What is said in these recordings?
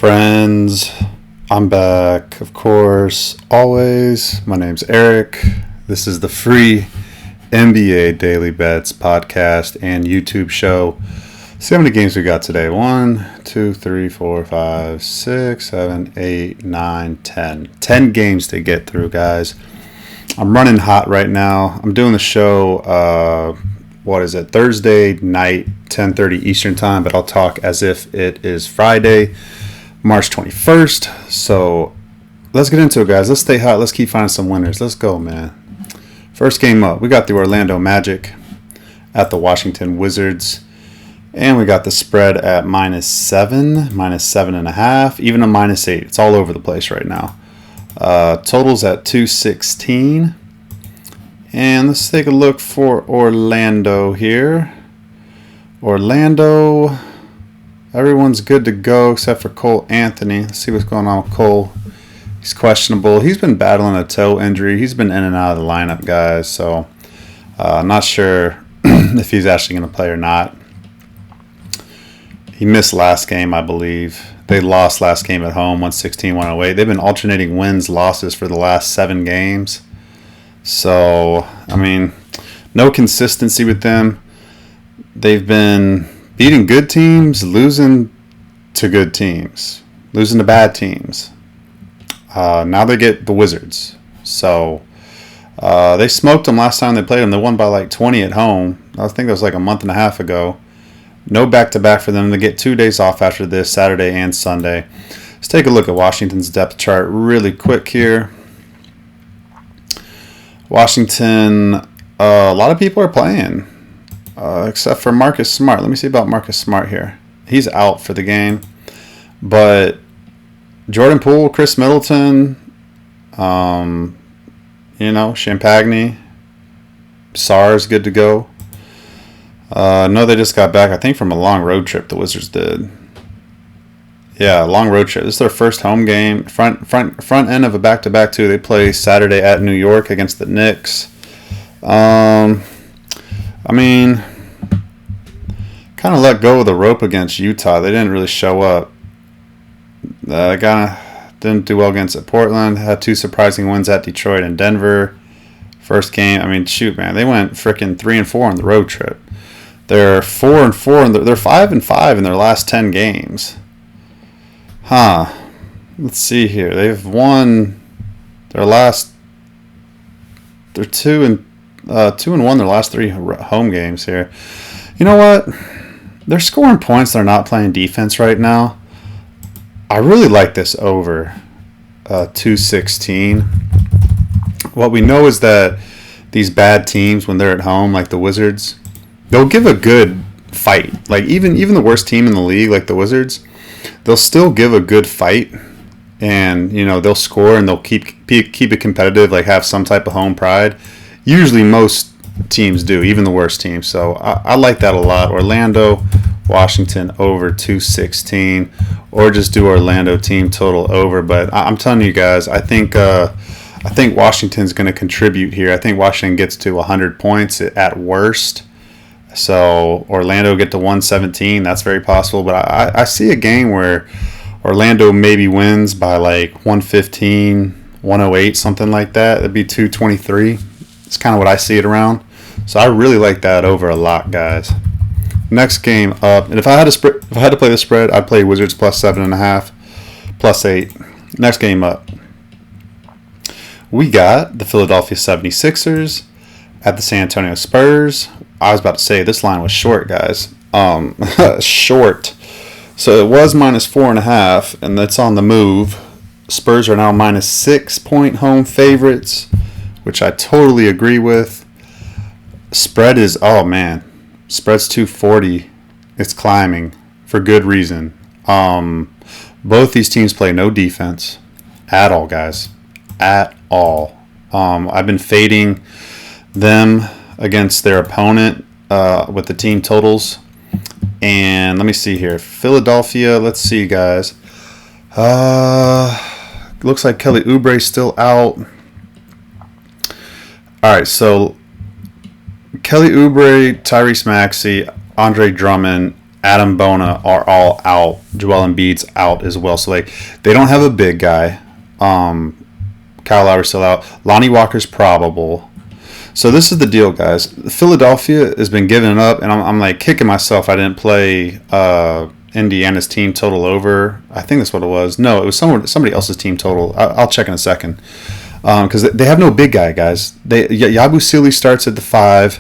friends? I'm back, of course, always. My name's Eric. This is the free NBA Daily Bets podcast and YouTube show. See how many games we got today. 1, 2, 3, 4, 5, 6, 7, 8, 9, 10. 10 games to get through, guys. I'm running hot right now. I'm doing the show, Thursday night, 10:30 Eastern time, but I'll talk as if it is Friday, March 21st. So let's get into it, guys. Let's stay hot. Let's keep finding some winners. Let's go, man. First game up, we got the Orlando Magic at the Washington Wizards. And we got the spread at -7, -7.5, even a -8. It's all over the place right now. Totals at 216. And let's take a look for Orlando here. Orlando, everyone's good to go except for Cole Anthony. Let's see what's going on with Cole. He's questionable. He's been battling a toe injury. He's been in and out of the lineup, guys. So I'm not sure if he's actually going to play or not. He missed last game, I believe. They lost last game at home, 116-108. They've been alternating wins, losses for the last 7 games. So, I mean, no consistency with them. They've been beating good teams, losing to good teams, losing to bad teams. Now they get the Wizards. So, they smoked them last time they played them. They won by like 20 at home. I think that was like a month and a half ago. No back-to-back for them. They get 2 days off after this, Saturday and Sunday. Let's take a look at Washington's depth chart really quick here. Washington, a lot of people are playing, except for Marcus Smart. Let me see about Marcus Smart here. He's out for the game. But Jordan Poole, Chris Middleton, Champagne, Sarr's good to go. No, they just got back, I think, from a long road trip, the Wizards did. Yeah, long road trip. This is their first home game. Front end of a back-to-back, too. They play Saturday at New York against the Knicks. Kind of let go of the rope against Utah. They didn't really show up. Kind of didn't do well against Portland. Had 2 surprising wins at Detroit and Denver. First game, they went freaking 3-4 on the road trip. They're 4-4 and they're 5-5 in their last 10 games. Let's see here. They've won their last. They're 2-1 their last 3 home games here. You know what? They're scoring points. They're not playing defense right now. I really like this over 216. What we know is that these bad teams, when they're at home, like the Wizards, they'll give a good fight. Like even the worst team in the league, like the Wizards, they'll still give a good fight, and they'll score and they'll keep it competitive, like have some type of home pride. Usually most teams do, even the worst teams. So I like that a lot. Orlando, Washington over 216, or just do Orlando team total over. But I'm telling you guys, I think Washington's going to contribute here. I think Washington gets to 100 points at worst. So Orlando get to 117. That's very possible. But I see a game where Orlando maybe wins by like 115, 108, something like that. That'd be 223. It's kind of what I see it around. So I really like that over a lot, guys. Next game up, and if I had to play the spread, I'd play Wizards plus 7.5, plus 8. Next game up, we got the Philadelphia 76ers at the San Antonio Spurs. I was about to say this line was short, guys. Short. So it was -4.5, and that's on the move. Spurs are now -6-point home favorites, which I totally agree with. Spread is, spread's 240. It's climbing for good reason. Both these teams play no defense at all, guys. At all. I've been fading them against their opponent with the team totals. And let me see here. Philadelphia, let's see, guys. Looks like Kelly Oubre's still out. All right, so Kelly Oubre, Tyrese Maxey, Andre Drummond, Adam Bona are all out. Joel Embiid's out as well. So like they don't have a big guy. Kyle Lowry's still out. Lonnie Walker's probable. So this is the deal, guys. Philadelphia has been giving up, and I'm like kicking myself I didn't play Indiana's team total over. I think that's what it was. No, it was somebody else's team total. I'll check in a second. Because they have no big guy, guys. Yabusele starts at the 5.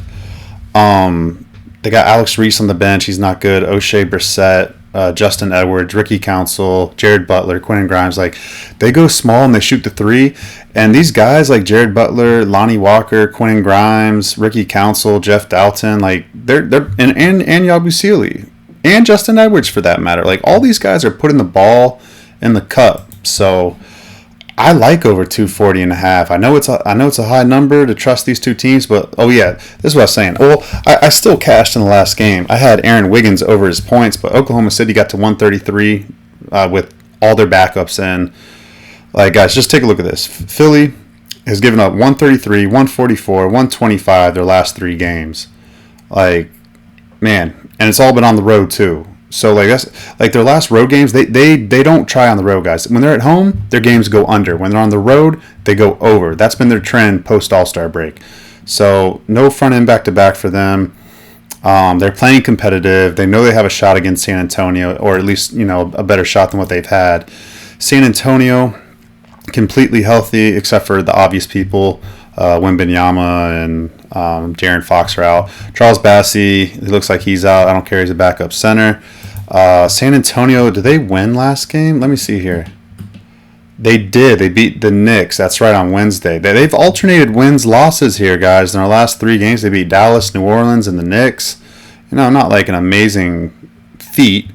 They got Alex Reese on the bench. He's not good. O'Shea Brissett, Justin Edwards, Ricky Council, Jared Butler, Quentin Grimes. Like, they go small and they shoot the 3. And these guys like Jared Butler, Lonnie Walker, Quentin Grimes, Ricky Council, Jeff Dalton, like they're and Yabusele and Justin Edwards for that matter. Like all these guys are putting the ball in the cup. So I like over 240.5. I know it's a high number to trust these two teams, but oh yeah, this is what I was saying. Well, I still cashed in the last game. I had Aaron Wiggins over his points, but Oklahoma City got to 133 with all their backups in. Like guys, just take a look at this. Philly has given up 133, 144, 125 their last 3 games. Like, man, and it's all been on the road too. So like that's like their last road games, they don't try on the road, guys. When they're at home, their games go under. When they're on the road, they go over. That's been their trend post All-Star break. So no front end back to back for them. They're playing competitive. They know they have a shot against San Antonio, or at least a better shot than what they've had. San Antonio completely healthy except for the obvious people. Wembanyama and De'Aaron Fox are out. Charles Bassey, it looks like he's out. I don't care. He's a backup center. San Antonio, did they win last game? Let me see here. They did. They beat the Knicks. That's right, on Wednesday. They've alternated wins, losses here, guys. In our last 3 games, they beat Dallas, New Orleans, and the Knicks. Not like an amazing feat.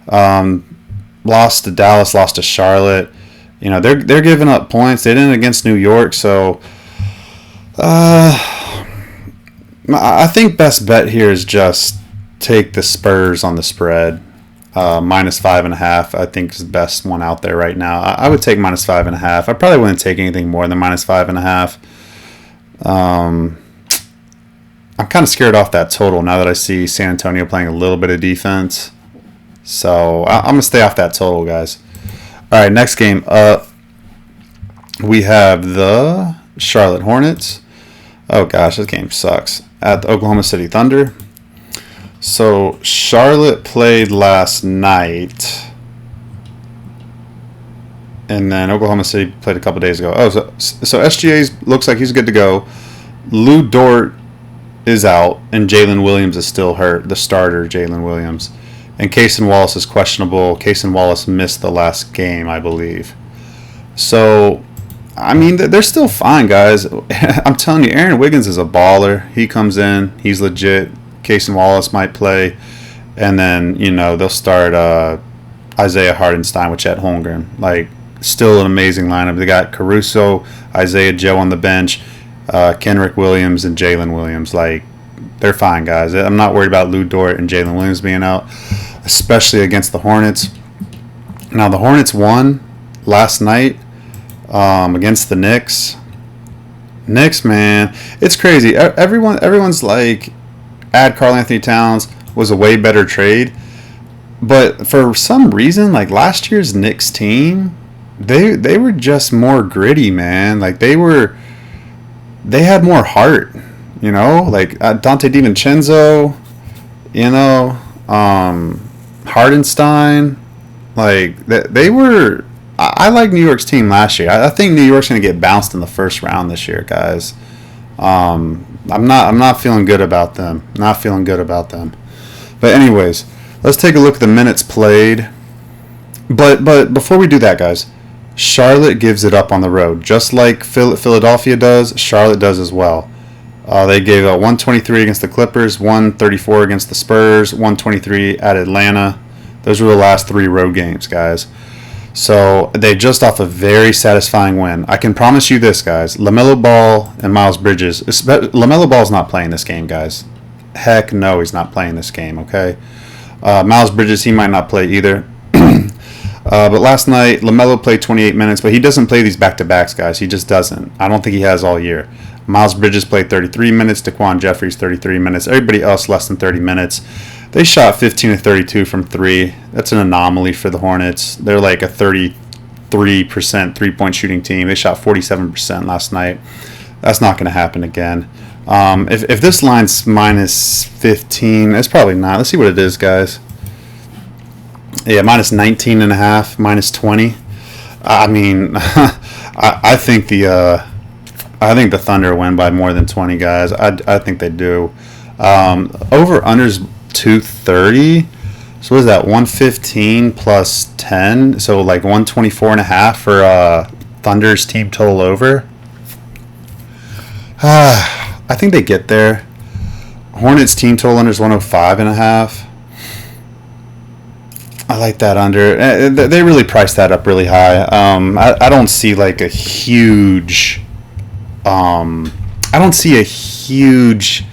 Lost to Dallas, lost to Charlotte. They're giving up points. They didn't against New York, so I think best bet here is just take the Spurs on the spread. -5.5, I think is the best one out there right now. I would take -5.5. I probably wouldn't take anything more than -5.5. I'm kind of scared off that total now that I see San Antonio playing a little bit of defense. So I'm going to stay off that total, guys. All right, next game up, we have the Charlotte Hornets. Oh, gosh, this game sucks. At the Oklahoma City Thunder. So Charlotte played last night, and then Oklahoma City played a couple days ago. Oh, so SGA looks like he's good to go. Lou Dort is out, and Jalen Williams is still hurt, the starter, Jalen Williams. And Cason Wallace is questionable. Cason Wallace missed the last game, I believe. So, I mean, they're still fine, guys. I'm telling you, Aaron Wiggins is a baller. He comes in. He's legit. Cason Wallace might play. And then, they'll start Isaiah Hartenstein with Chet Holmgren. Like, still an amazing lineup. They got Caruso, Isaiah Joe on the bench, Kenrick Williams, and Jalen Williams. Like, they're fine, guys. I'm not worried about Lou Dort and Jalen Williams being out, especially against the Hornets. Now, the Hornets won last night against the Knicks. Knicks, man, it's crazy. Everyone's like, add Karl Anthony Towns was a way better trade. But for some reason, like last year's Knicks team, they were just more gritty, man. Like they had more heart. Like Dante DiVincenzo, Hardenstein, like they were. I like New York's team last year. I think New York's going to get bounced in the first round this year, guys. I'm not feeling good about them. Not feeling good about them. But anyways, let's take a look at the minutes played. But before we do that, guys, Charlotte gives it up on the road, just like Philadelphia does. Charlotte does as well. They gave up 123 against the Clippers, 134 against the Spurs, 123 at Atlanta. Those were the last 3 road games, guys. So they just off a very satisfying win. I can promise you this, guys. LaMelo Ball and Miles Bridges. LaMelo Ball's not playing this game, guys. Heck no, he's not playing this game, okay? Miles Bridges, he might not play either. But last night, LaMelo played 28 minutes, but he doesn't play these back-to-backs, guys. He just doesn't. I don't think he has all year. Miles Bridges played 33 minutes. Daquan Jeffries, 33 minutes. Everybody else less than 30 minutes. They shot 15 to 32 from three. That's an anomaly for the Hornets. They're like a 33% 3-point shooting team. They shot 47% last night. That's not going to happen again. If this line's minus 15, it's probably not. Let's see what it is, guys. Yeah, minus 19.5, minus 20. I mean, I think the Thunder win by more than 20, guys. I think they do. Over unders 230. So what is that? 115 plus 10. So like 124.5 for Thunder's team total over. I think they get there. Hornets team total under is 105.5. I like that under. They really priced that up really high. I don't see like a huge. I don't see a huge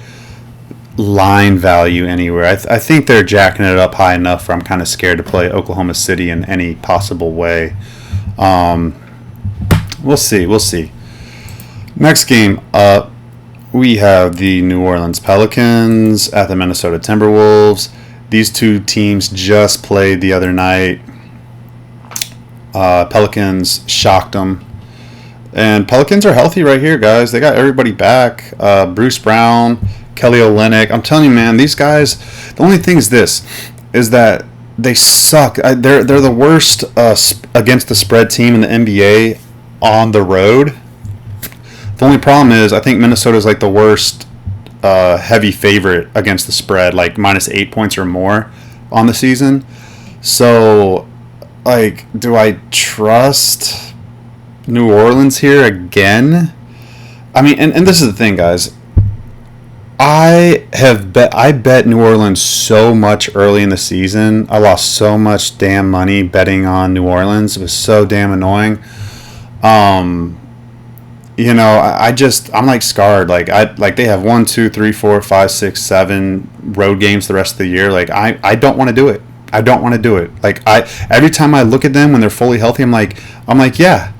line value anywhere. I think they're jacking it up high enough where I'm kind of scared to play Oklahoma City in any possible way. We'll see. We'll see. Next game up, we have the New Orleans Pelicans at the Minnesota Timberwolves. These two teams just played the other night. Pelicans shocked them. And Pelicans are healthy right here, guys. They got everybody back. Bruce Brown, Kelly Olynyk. I'm telling you, man, these guys, the only thing is this, is that they suck. They're the worst against the spread team in the NBA on the road. The only problem is I think Minnesota's like the worst heavy favorite against the spread, like minus 8 points or more on the season. So, like, do I trust New Orleans here again? I mean, and this is the thing, guys. I bet New Orleans so much early in the season. I lost so much damn money betting on New Orleans. It was so damn annoying. You know, I'm like scarred. Like they have 1, 2, 3, 4, 5, 6, 7 road games the rest of the year. Like I don't want to do it. I don't want to do it. Like every time I look at them when they're fully healthy, I'm like yeah,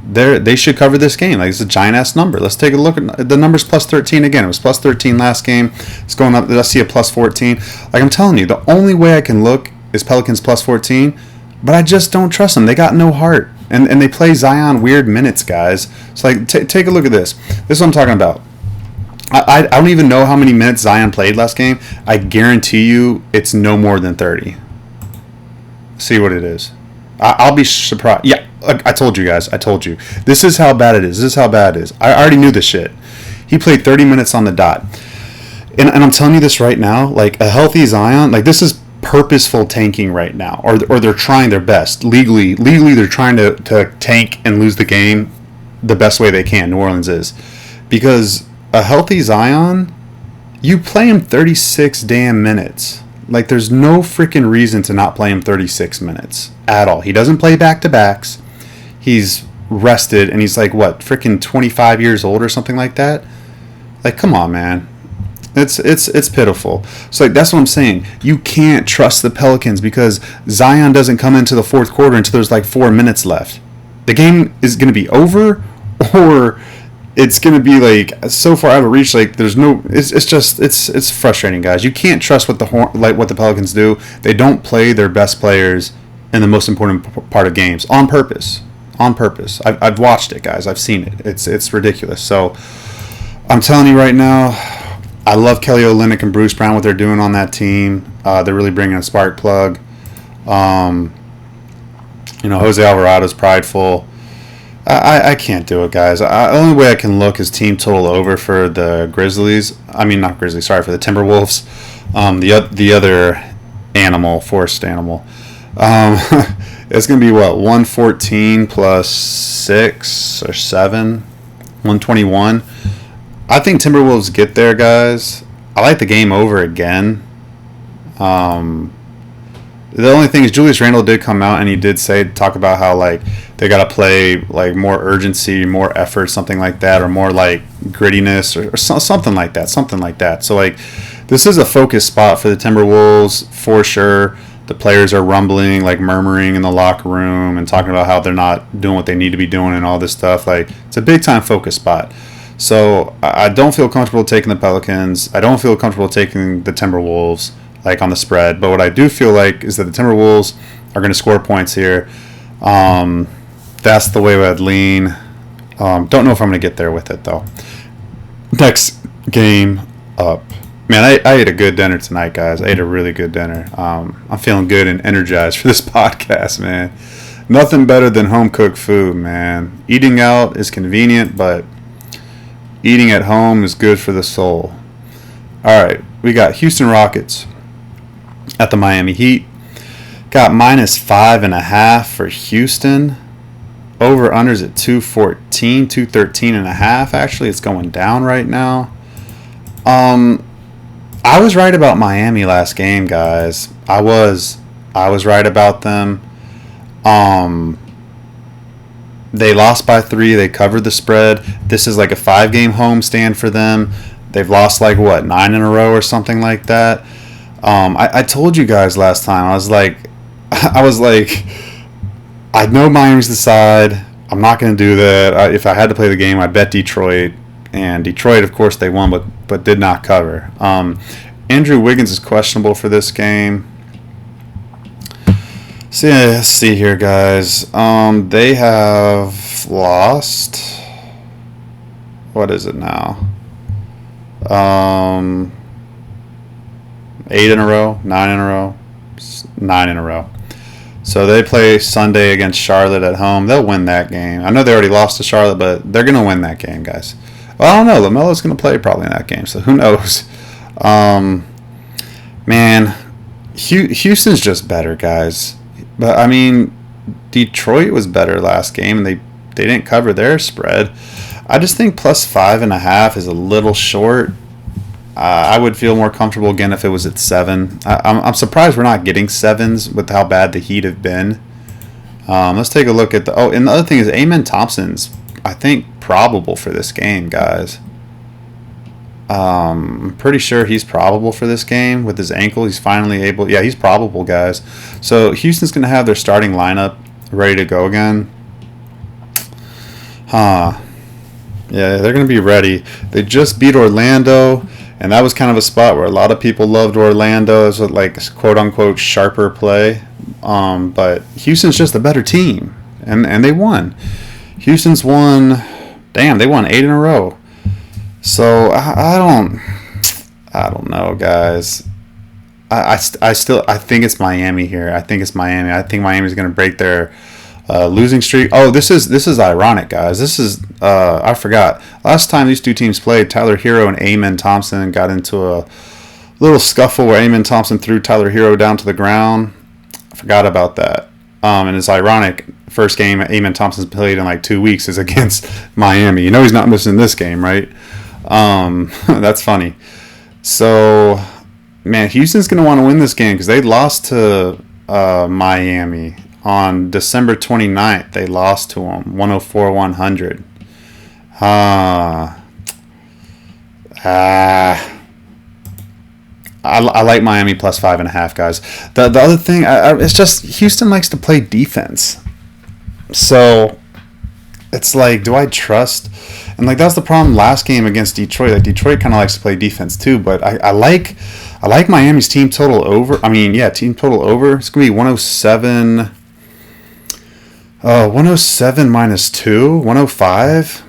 they should cover this game. Like it's a giant ass number. Let's take a look at the numbers. Plus 13 again. It was plus 13 last game. It's going up. Let's see a plus 14. Like I'm telling you, the only way I can look is Pelicans plus 14. But I just don't trust them. They got no heart. And they play Zion weird minutes, guys. So, like, take a look at this. This is what I'm talking about. I don't even know how many minutes Zion played last game. I guarantee you it's no more than 30. See what it is. I'll be surprised. Yeah, I told you guys. I told you. This is how bad it is. This is how bad it is. I already knew this shit. He played 30 minutes on the dot. And I'm telling you this right now. Like, a healthy Zion, like, this is purposeful tanking right now, or they're trying their best legally they're trying to tank and lose the game the best way they can. New Orleans is, because a healthy Zion, you play him 36 damn minutes. Like there's no freaking reason to not play him 36 minutes at all. He doesn't play back-to-backs. He's rested and he's like what, freaking 25 years old or something like that. Like come on, man. It's pitiful. So like that's what I'm saying. You can't trust the Pelicans because Zion doesn't come into the fourth quarter until there's like 4 minutes left. The game is going to be over, or it's going to be like so far out of reach. Like there's no. It's frustrating, guys. You can't trust what the Pelicans do. They don't play their best players in the most important part of games on purpose. On purpose. I've watched it, guys. I've seen it. It's ridiculous. So I'm telling you right now. I love Kelly Olynyk and Bruce Brown, what they're doing on that team. They're really bringing a spark plug. Jose Alvarado's prideful. I can't do it, guys. The only way I can look is team total over for the Grizzlies. I mean, not Grizzlies, sorry, for the Timberwolves. The other animal, forced animal. It's going to be, 114 plus 6 or 7? 121. I think Timberwolves get there, guys. I like the game over again. The only thing is Julius Randle did come out and he did talk about how like they got to play like more urgency, more effort, something like that, or more like grittiness or something like that. So like this is a focus spot for the Timberwolves for sure. The players are rumbling, like murmuring in the locker room and talking about how they're not doing what they need to be doing and all this stuff. Like it's a big time focus spot. So I don't feel comfortable taking the Pelicans. I don't feel comfortable taking the Timberwolves. like on the spread. But what I do feel like is that the Timberwolves are going to score points here. That's the way I'd lean. Don't know if I'm going to get there with it, though. Next game up. Man, I ate a good dinner tonight, guys. I ate a really good dinner. I'm feeling good and energized for this podcast, man. Nothing better than home-cooked food, man. Eating out is convenient, but eating at home is good for the soul. All right, we got Houston Rockets at the Miami Heat. Got -5.5 for Houston. Over-unders at 214, 213.5. Actually, it's going down right now. I was right about Miami last game, guys. I was right about them. They lost by 3. They covered the spread. This is like a 5-game homestand for them. They've lost 9 in a row or something like that. I told you guys last time. I was like, I know Miami's the side. I'm not going to do that. If I had to play the game, I'd bet Detroit. And Detroit, of course, they won, but did not cover. Andrew Wiggins is questionable for this game. So yeah, let's see here, guys. They have lost. What is it now? 8 in a row, 9 in a row, 9 in a row. So they play Sunday against Charlotte at home. They'll win that game. I know they already lost to Charlotte, but they're going to win that game, guys. Well, I don't know. LaMelo's going to play probably in that game, so who knows? Man, Houston's just better, guys. But, I mean, Detroit was better last game, and they didn't cover their spread. I just think +5.5 is a little short. I would feel more comfortable again if it was at 7. I'm surprised we're not getting 7s with how bad the Heat have been. Let's take a look at the... Oh, and the other thing is Amen Thompson's, I think, probable for this game, guys. I'm pretty sure he's probable for this game with his ankle. He's finally able... Yeah, he's probable, guys. So Houston's going to have their starting lineup ready to go again. Yeah, they're going to be ready. They just beat Orlando, and that was kind of a spot where a lot of people loved Orlando as a quote-unquote sharper play. But Houston's just a better team, and they won. Houston's won... Damn, they won 8 in a row. So I don't know, guys. I think it's Miami here. I think it's Miami. I think Miami's going to break their losing streak. Oh, this is ironic, guys. This is I forgot. Last time these two teams played, Tyler Hero and Amen Thompson got into a little scuffle where Amen Thompson threw Tyler Hero down to the ground. I forgot about that. And it's ironic. First game Amen Thompson's played in 2 weeks is against Miami. You know he's not missing this game, right? That's funny. So, man, Houston's going to want to win this game because they lost to Miami on December 29th. They lost to them 104-100. I like Miami +5.5, guys. The other thing, it's just Houston likes to play defense. So it's do I trust? And that's the problem last game against Detroit. Detroit kind of likes to play defense too, but I like Miami's team total over. I mean, yeah, team total over. It's gonna be 107. 107 -2, 105.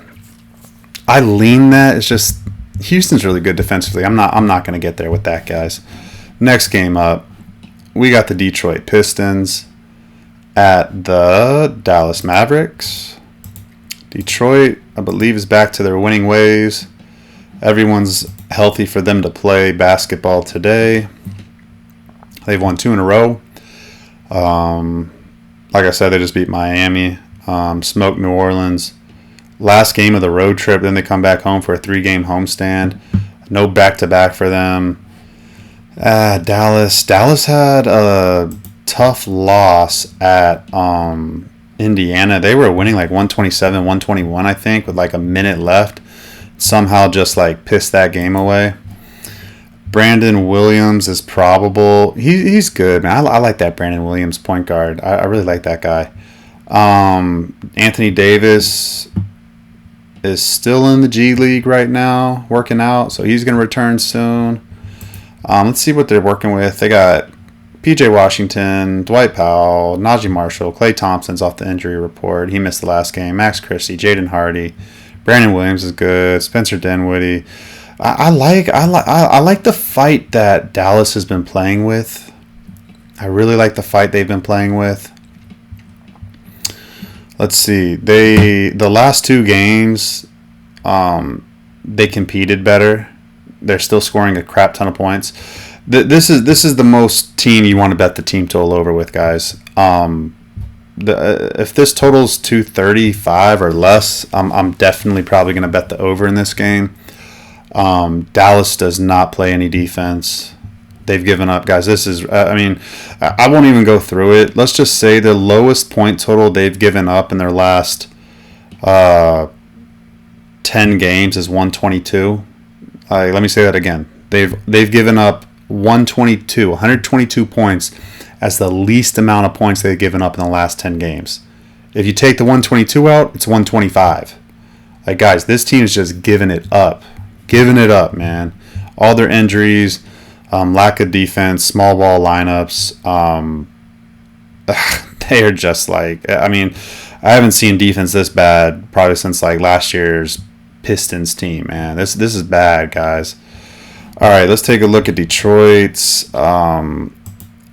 I lean that. It's just Houston's really good defensively. I'm not gonna get there with that, guys. Next game up, we got the Detroit Pistons at the Dallas Mavericks. Detroit, I believe, is back to their winning ways. Everyone's healthy for them to play basketball today. They've won 2 in a row. Like I said, they just beat Miami, smoked New Orleans. Last game of the road trip, then they come back home for a 3-game homestand. No back-to-back for them. Dallas had a tough loss at Indiana. They were winning 127, 121, I think, with a minute left. Somehow just pissed that game away. Brandon Williams is probable. He's good, man. I like that Brandon Williams point guard. I really like that guy. Anthony Davis is still in the G League right now, working out, so he's going to return soon. Let's see what they're working with. They got P.J. Washington, Dwight Powell, Najee Marshall, Klay Thompson's off the injury report. He missed the last game. Max Christie, Jaden Hardy, Brandon Williams is good. Spencer Dinwiddie. I like the fight that Dallas has been playing with. I really like the fight they've been playing with. Let's see. The last 2 games, they competed better. They're still scoring a crap ton of points. This is the most team you want to bet the team total over with, guys. If this totals 235 or less, I'm definitely probably going to bet the over in this game. Dallas does not play any defense. They've given up, guys. This is, I won't even go through it. Let's just say the lowest point total they've given up in their last 10 games is 122. Let me say that again. They've given up 122 points as the least amount of points they've given up in the last 10 games. If you take the 122 out, it's 125. Like, guys, this team is just giving it up. Giving it up, man. All their injuries, lack of defense, small ball lineups. They are just like, I haven't seen defense this bad probably since like last year's Pistons team, man. This is bad, guys. All right, let's take a look at Detroit's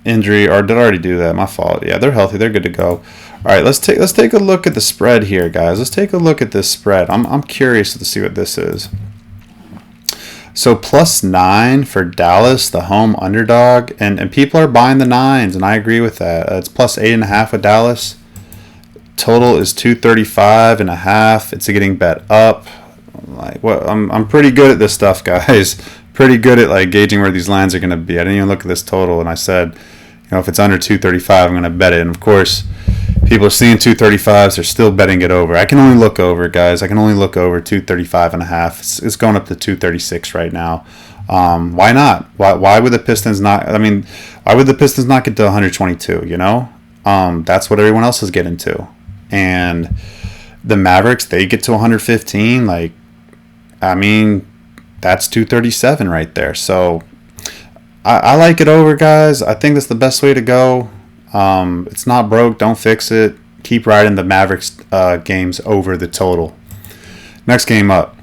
injury. Or did I already do that? My fault. Yeah, they're healthy. They're good to go. All right, let's take a look at the spread here, guys. Let's take a look at this spread. I'm curious to see what this is. So +9 for Dallas, the home underdog, and people are buying the 9s, and I agree with that. It's +8.5 with Dallas. Total is 235.5. It's getting bet up. Like, what? I'm pretty good at this stuff, guys. Pretty good at like gauging where these lines are going to be. I didn't even look at this total, and I said, if it's under 235, I'm going to bet it. And of course, people are seeing 235s. They're still betting it over. I can only look over, guys. I can only look over 235.5. It's going up to 236 right now. Why not? Why would the Pistons not? Why would the Pistons not get to 122? That's what everyone else is getting to, and the Mavericks, they get to 115. That's 237 right there. So I like it over, guys. I think that's the best way to go. It's not broke. Don't fix it. Keep riding the Mavericks games over the total. Next game up,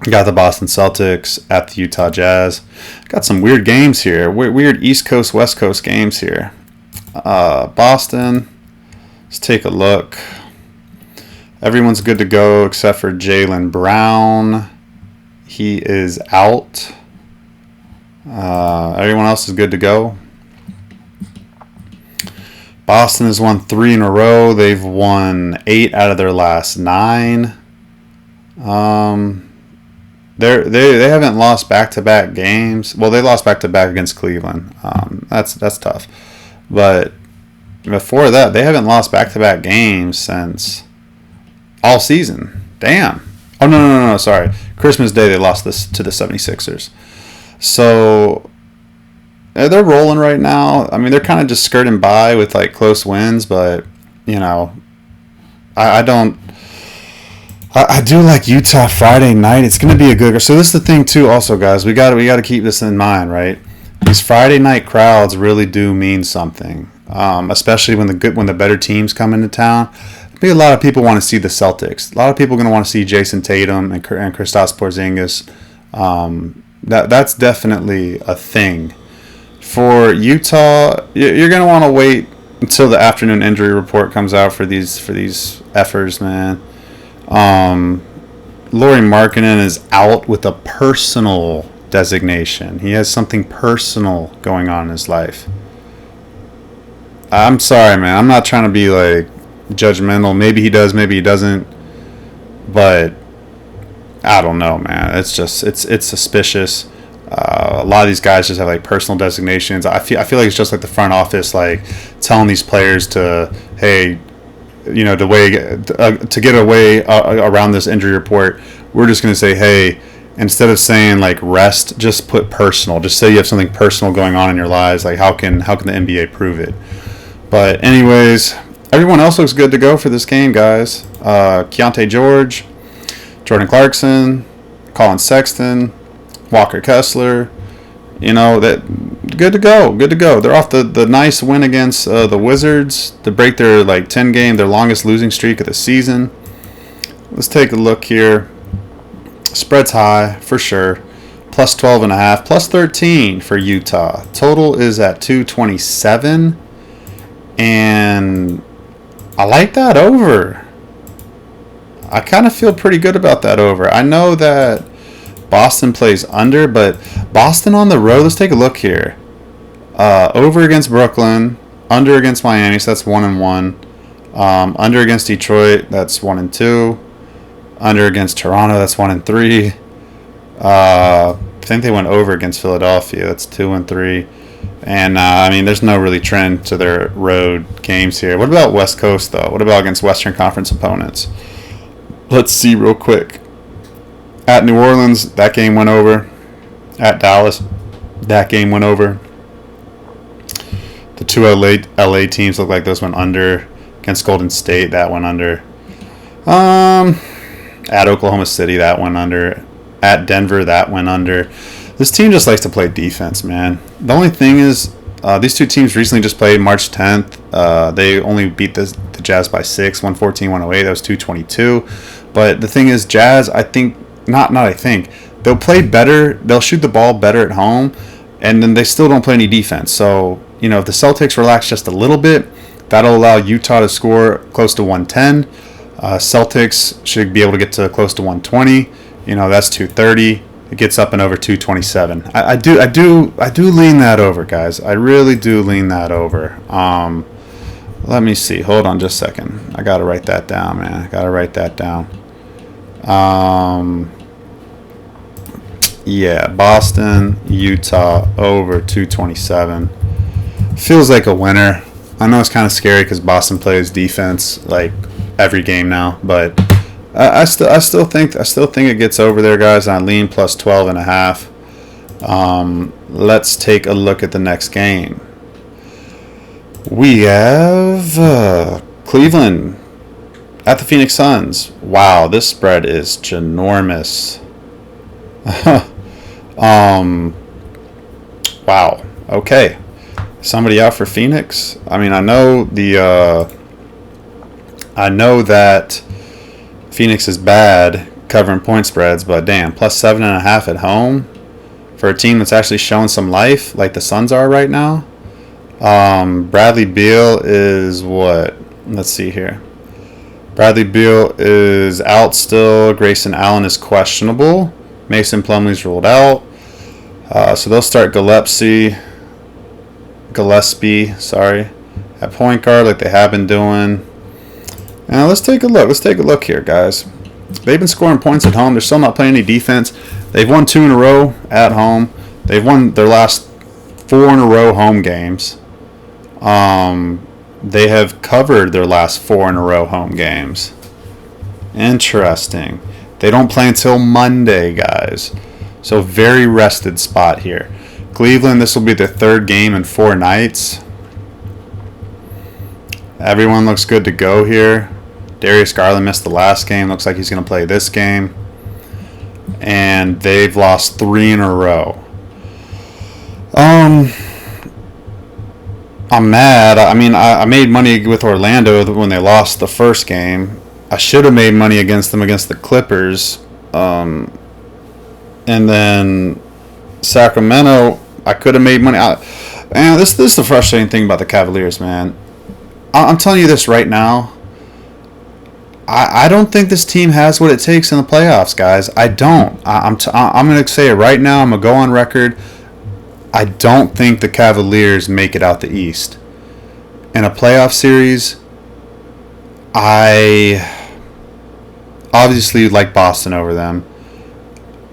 got the Boston Celtics at the Utah Jazz. Got some weird games here. Weird East Coast, West Coast games here. Boston, let's take a look. Everyone's good to go except for Jaylen Brown. He is out. Everyone else is good to go. Boston has won 3 in a row. They've won 8 out of their last 9. They haven't lost back-to-back games. Well, they lost back-to-back against Cleveland. That's tough. But before that, they haven't lost back-to-back games since all season. Damn. Oh, no, sorry. Christmas Day, they lost this to the 76ers. So they're rolling right now. They're kind of just skirting by with like close wins, but I do like Utah Friday night. It's going to be a good. So this is the thing too. Also, guys, we got to keep this in mind, right? These Friday night crowds really do mean something, especially when the better teams come into town. I think a lot of people want to see the Celtics. A lot of people are going to want to see Jason Tatum and Kristaps Porzingis. That's definitely a thing. For Utah, you're going to want to wait until the afternoon injury report comes out for these effers, man. Lauri Markkanen is out with a personal designation. He has something personal going on in his life. I'm sorry, man. I'm not trying to be like judgmental. Maybe he does, maybe he doesn't. But I don't know, man. It's suspicious. A lot of these guys just have like personal designations. I feel like it's just like the front office, like telling these players to, hey, to get away around this injury report, we're just going to say, hey, instead of saying like rest, just put personal. Just say you have something personal going on in your lives. Like how can the NBA prove it? But anyways, everyone else looks good to go for this game, guys. Keontae George, Jordan Clarkson, Colin Sexton, Walker Kessler, You know, that good to go. Good to go. They're off the nice win against the Wizards to break their 10-game, their longest losing streak of the season. Let's take a look here. Spread's high for sure. Plus 12.5, plus 13 for Utah. Total is at 227, and I like that over. I kind of feel pretty good about that over. I know that Boston plays under, but Boston on the road, let's take a look here. Over against Brooklyn, under against Miami, so that's 1-1. Under against Detroit, that's 1-2. Under against Toronto, that's 1-3. I think they went over against Philadelphia, that's 2-3. And I mean, there's no really trend to their road games here. What about West Coast though? What about against Western Conference opponents? Let's see real quick. At New Orleans, that game went over. At Dallas, that game went over. The two LA teams look like those went under. Against Golden State, that went under. At Oklahoma City, that went under. At Denver, that went under. This team just likes to play defense, man. The only thing is, these two teams recently just played March 10th. They only beat the Jazz by 6, 114-108. That was 222. But the thing is, Jazz, I think, I think, they'll play better. They'll shoot the ball better at home, and then they still don't play any defense. So, you know, if the Celtics relax just a little bit, that'll allow Utah to score close to 110. Celtics should be able to get to close to 120. You know, that's 230. It gets up and over 227. I do lean that over, guys. I really do lean that over. Let me see. Hold on just a second. I gotta write that down, man. I gotta write that down. Yeah, Boston, Utah over 227. Feels like a winner. I know it's kind of scary because Boston plays defense like every game now, but I still think it gets over there, guys. I lean plus 12.5. Let's take a look at the next game. We have Cleveland at the Phoenix Suns. Wow, this spread is ginormous. Wow. Okay. Somebody out for Phoenix? I mean, I know that Phoenix is bad covering point spreads, but damn, plus 7.5 at home for a team that's actually showing some life, like the Suns are right now. Bradley Beal is what? Let's see here. Bradley Beal is out still. Grayson Allen is questionable. Mason Plumlee's ruled out. So they'll start Gillespie, at point guard like they have been doing. Now let's take a look. Let's take a look here, guys. They've been scoring points at home. They're still not playing any defense. They've won 2 in a row at home. They've won their last 4 in a row home games. They have covered their last 4 in a row home games. Interesting. They don't play until Monday, guys. So very rested spot here. Cleveland, this will be their 3rd game in 4 nights. Everyone looks good to go here. Darius Garland missed the last game. Looks like he's going to play this game. And they've lost 3 in a row. I'm mad. I mean, I made money with Orlando when they lost the first game. I should have made money against them against the Clippers. And then Sacramento, I could have made money. Man, this is the frustrating thing about the Cavaliers, man. I'm telling you this right now. I don't think this team has what it takes in the playoffs, guys. I don't. I'm going to say it right now. I'm going to go on record. I don't think the Cavaliers make it out the East. In a playoff series, I obviously like Boston over them.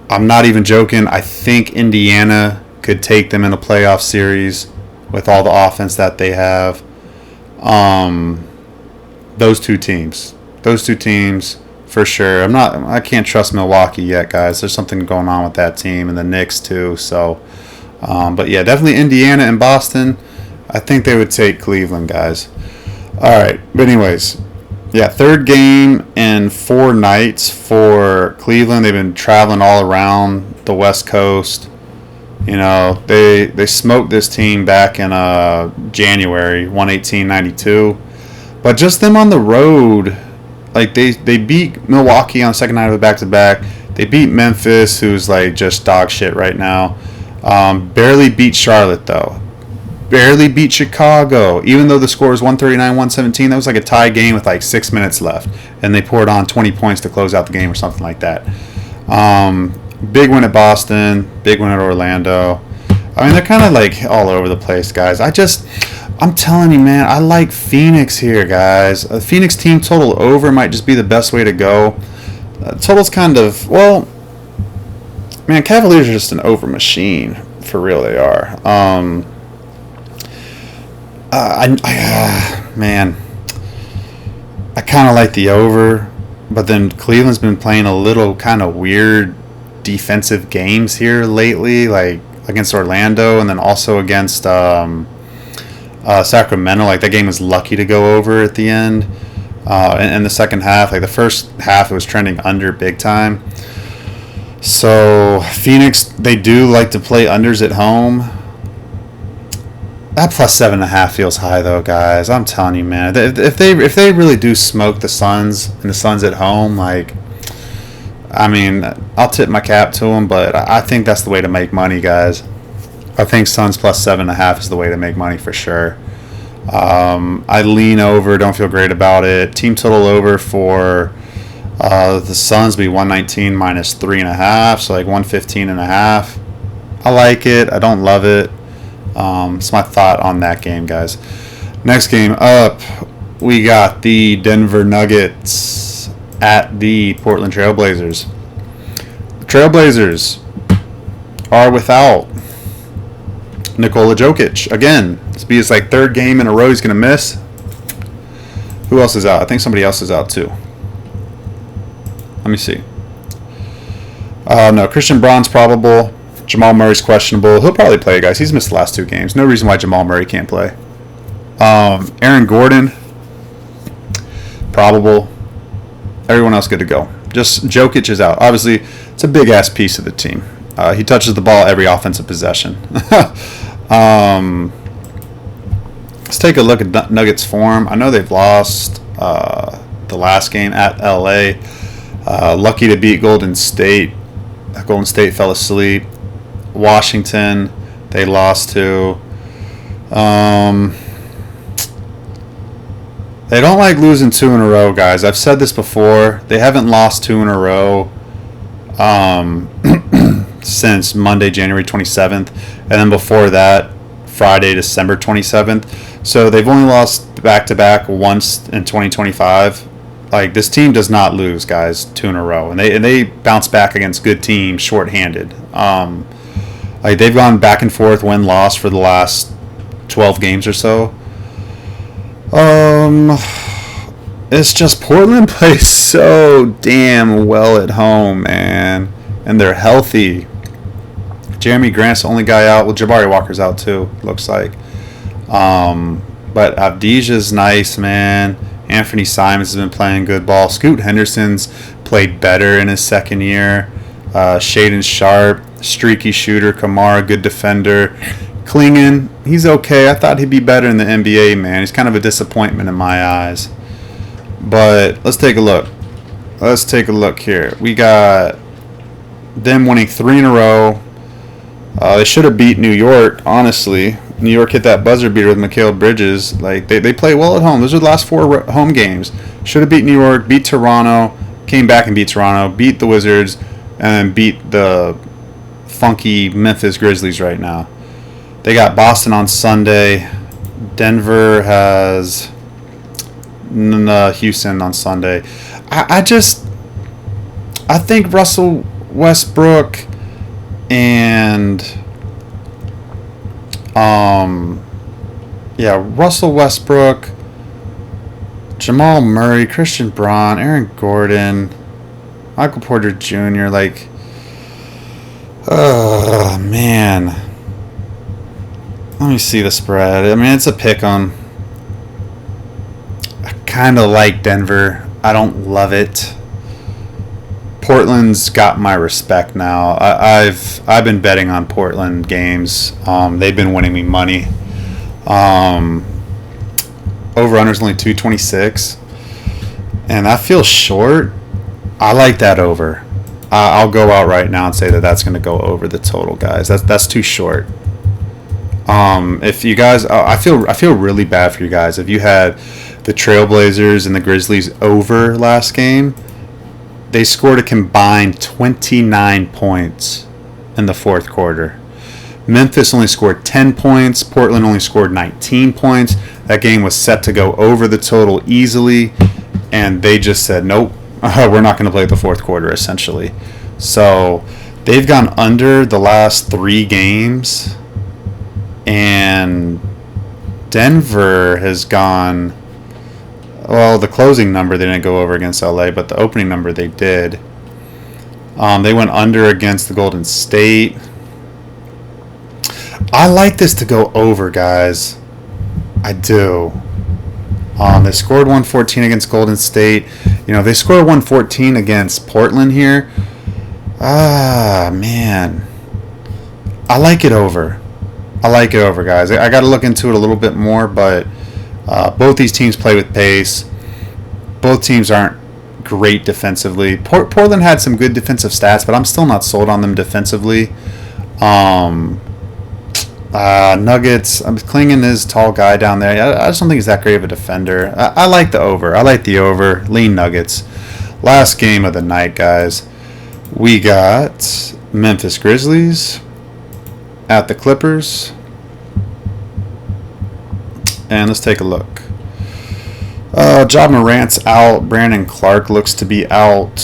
I'm not even joking. I think Indiana could take them in a playoff series with all the offense that they have. Those two teams for sure. I can't trust Milwaukee yet, guys. There's something going on with that team and the Knicks too. So, but yeah, definitely Indiana and Boston. I think they would take Cleveland, guys. All right, but anyways, yeah, 3rd game in 4 nights for Cleveland. They've been traveling all around the West Coast. You know, they smoked this team back in January, 118-92. But just them on the road, like they beat Milwaukee on the second night of the back-to-back. They beat Memphis, who's like just dog shit right now. Barely beat Charlotte though. Barely beat Chicago, even though the score was 139-117. That was like a tie game with like 6 minutes left, and they poured on 20 points to close out the game or something like that. Big win at Boston, big win at Orlando. I mean, they're kind of like all over the place, guys. I'm telling you, man, I like Phoenix here, guys. A Phoenix team total over might just be the best way to go. Total's kind of, well, man, Cavaliers are just an over machine. For real, they are. Man, I kind of like the over, but then Cleveland's been playing a little kind of weird defensive games here lately, like against Orlando and then also against Sacramento. Like that game was lucky to go over at the end. In the second half, like the first half, it was trending under big time. So Phoenix, they do like to play unders at home. That plus 7.5 feels high though, guys. I'm telling you, man. If they really do smoke the Suns and the Suns at home, like, I mean, I'll tip my cap to them, but I think that's the way to make money, guys. I think Suns plus 7.5 is the way to make money for sure. I lean over. Don't feel great about it. Team total over for the Suns be 119 minus 3.5, so like 115.5. I like it. I don't love it. It's my thought on that game, guys. Next game up, we got the Denver Nuggets at the Portland Trailblazers. The Trailblazers are without Nikola Jokic. Again, this be his like third game in a row he's going to miss. Who else is out? I think somebody else is out too. Let me see. No, Christian Braun's probable. Jamal Murray's questionable. He'll probably play, guys. He's missed the last 2 games. No reason why Jamal Murray can't play. Aaron Gordon, probable. Everyone else good to go. Just Jokic is out. Obviously, it's a big-ass piece of the team. He touches the ball every offensive possession. Let's take a look at Nuggets form. I know they've lost the last game at LA. Lucky to beat Golden State. Golden State fell asleep. Washington, they lost to. They don't like losing 2 in a row, guys. I've said this before. They haven't lost 2 in a row since Monday, January 27th. And then before that, Friday, December 27th. So they've only lost back-to-back once in 2025. Like, this team does not lose, guys, 2 in a row. And they bounce back against good teams shorthanded. Like, they've gone back and forth, win-loss for the last 12 games or so. It's just Portland plays so damn well at home, man. And they're healthy. Jeremy Grant's the only guy out. Well, Jabari Walker's out too, looks like. But Avdija's nice, man. Anthony Simons has been playing good ball. Scoot Henderson's played better in his second year. Shaden Sharp, streaky shooter. Kamara, good defender. Klingon, he's okay. I thought he'd be better in the NBA, man. He's kind of a disappointment in my eyes. But let's take a look. Let's take a look here. We got them winning 3 in a row. They should have beat New York, honestly. New York hit that buzzer beater with Mikal Bridges. Like they play well at home. Those are the last 4 home games. Should have beat New York, beat Toronto, came back and beat Toronto, beat the Wizards, and beat the funky Memphis Grizzlies right now. They got Boston on Sunday. Denver has Houston on Sunday. I think Russell Westbrook and Russell Westbrook, Jamal Murray, Christian Braun, Aaron Gordon, Michael Porter Jr. Like, oh man. Let me see the spread. I mean, it's a pick 'em. I kind of like Denver. I don't love it. Portland's got my respect now. I've been betting on Portland games. They've been winning me money. Over-under's only 226. And that feels short. I like that over. I'll go out right now and say that that's going to go over the total, guys. That's too short. If you guys, I feel really bad for you guys. If you had the Trailblazers and the Grizzlies over last game, they scored a combined 29 points in the fourth quarter. Memphis only scored 10 points. Portland only scored 19 points. That game was set to go over the total easily, and they just said, nope, we're not going to play the fourth quarter, essentially. So they've gone under the last 3 games, and Denver has gone, well, the closing number they didn't go over against LA, but the opening number they did. They went under against the Golden State. I like this to go over, guys. I do. They scored 114 against Golden State. They scored 114 against Portland here. Man. I like it over. Guys. I got to look into it a little bit more, but both these teams play with pace. Both teams aren't great defensively. Portland had some good defensive stats, but I'm still not sold on them defensively. Nuggets, Klingon is a tall guy down there. I just don't think he's that great of a defender. I like the over. Lean Nuggets. Last game of the night, guys. We got Memphis Grizzlies at the Clippers. And let's take a look. Ja Morant's out. Brandon Clark looks to be out.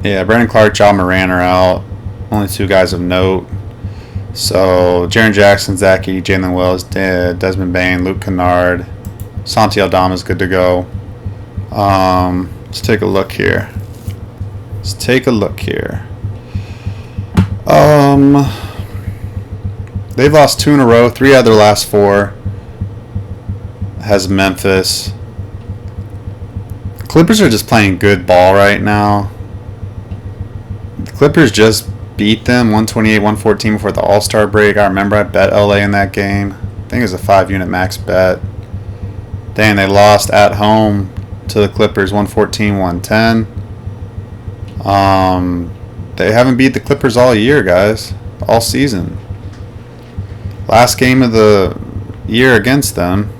Yeah, Brandon Clark, Ja Morant are out. Only 2 guys of note. So, Jaren Jackson, Zach Edey, Jalen Wells, Desmond Bain, Luke Kennard, Santi Aldama's good to go. Let's take a look here. They've lost 2 in a row. 3 out of their last 4 has Memphis. Clippers are just playing good ball right now. The Clippers just beat them 128-114 before the All-Star break. I remember I bet LA in that game. I think it was a 5-unit max bet. Dang, they lost at home to the Clippers 114-110. They haven't beat the Clippers all year, guys. All season. Last game of the year against them,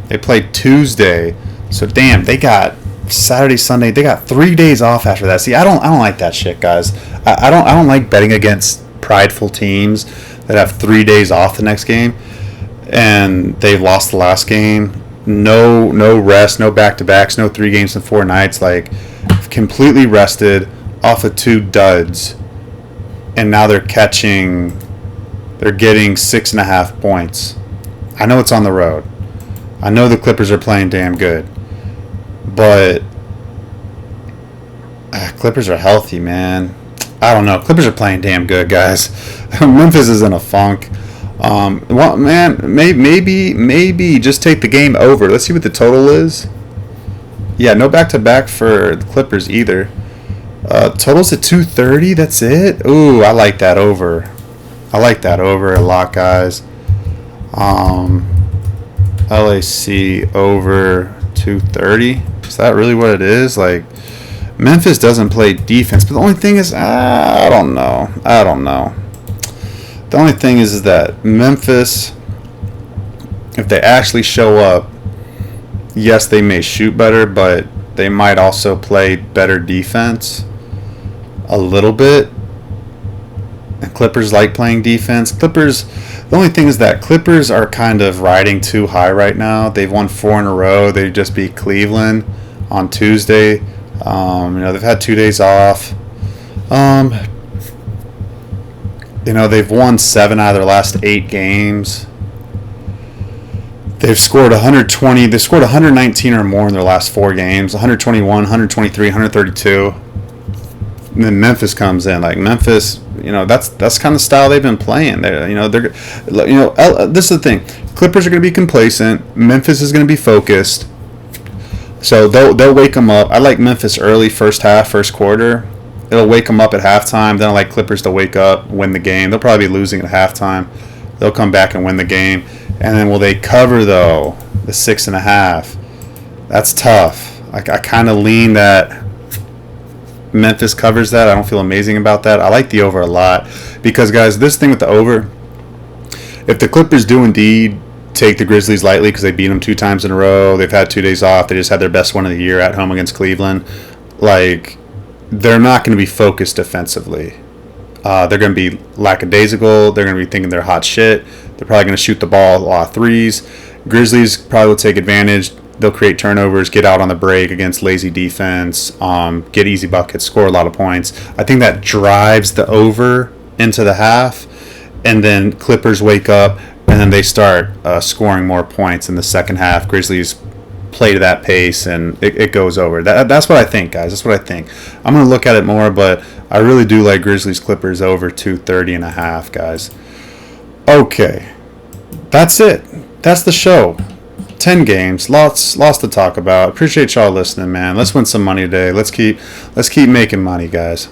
they played Tuesday. So damn, they got Saturday, Sunday. They got 3 days off after that. See, I don't like that shit, guys. I don't like betting against prideful teams that have 3 days off the next game, and they've lost the last game. No rest, no back-to-backs, no 3 games in 4 nights. Like, completely rested off of 2 duds, and now they're getting 6.5 points. I know it's on the road. I know the Clippers are playing damn good, but Clippers are healthy, man. I don't know. Clippers are playing damn good, guys. Memphis is in a funk. Well, man, maybe just take the game over. Let's see what the total is. Yeah, no back-to-back for the Clippers either. Total's at 230. That's it. Ooh, I like that over. A lot, guys. LAC over 230. Is that really what it is? Like, Memphis doesn't play defense, but the only thing is, I don't know. The only thing is that Memphis, if they actually show up, yes, they may shoot better, but they might also play better defense a little bit. And Clippers like playing defense. The only thing is that Clippers are kind of riding too high right now. They've won 4 in a row. They just beat Cleveland on Tuesday. They've had 2 days off. They've won 7 out of their last 8 games. They've scored 120. They've scored 119 or more in their last 4 games. 121, 123, 132. And then Memphis comes in. Like, Memphis, that's kind of style they've been playing. This is the thing. Clippers are going to be complacent. Memphis is going to be focused. So they'll wake them up. I like Memphis early, first half, first quarter. It'll wake them up at halftime. Then I like Clippers to wake up, win the game. They'll probably be losing at halftime. They'll come back and win the game. And then will they cover, though, the 6.5? That's tough. I kind of lean that Memphis covers that. I don't feel amazing about that. I like the over a lot because, guys, this thing with the over, if the Clippers do indeed take the Grizzlies lightly because they beat them 2 times in a row, they've had 2 days off, they just had their best one of the year at home against Cleveland, like, they're not going to be focused defensively. They're going to be lackadaisical. They're going to be thinking they're hot shit. They're probably going to shoot the ball a lot of threes. Grizzlies probably will take advantage. They'll create turnovers, get out on the break against lazy defense, get easy buckets, score a lot of points. I think that drives the over into the half, and then Clippers wake up, and then they start scoring more points in the second half. Grizzlies play to that pace, and it goes over. That's what I think, guys. That's what I think. I'm going to look at it more, but I really do like Grizzlies Clippers over 230.5, guys. Okay. That's it. That's the show. 10 games. Lots to talk about. Appreciate y'all listening, man. Let's win some money today. Let's keep making money, guys.